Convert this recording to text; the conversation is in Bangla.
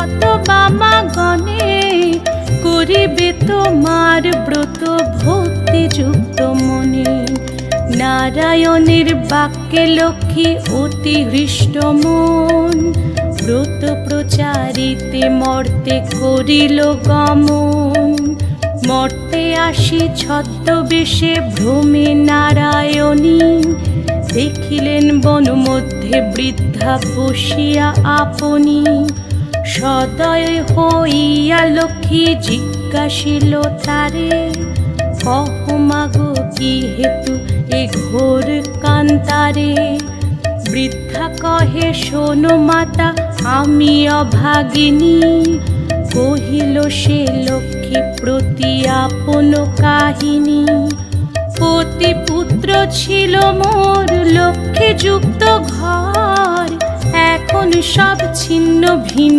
যত বামা গণে করিবে তোমার ব্রত ভক্তিযুক্ত মনে। নারায়ণের বাক্যে লক্ষ্মী অতি হৃষ্ট মন, ব্রত প্রচারিতে মর্তে করিল গমন। মর্তে আসি ছদ্মবেশে ভ্রমে নারায়ণী, দেখিলেন বন মধ্যে বৃদ্ধা বসিয়া আপনি। সদয় হইয়া লক্ষ্মী জিজ্ঞাসিল তারে, কহ মাগো কি হেতু এ ঘোর কান্তারে। বৃদ্ধা কহে শোনো মাতা আমি অভাগিনী, কহিল সে লক্ষ্মী প্রতি আপন কাহিনী। পতি পুত্র ছিল মোর লক্ষ্মী যুক্ত ঘর, এখন সব ছিন্ন ভিন্ন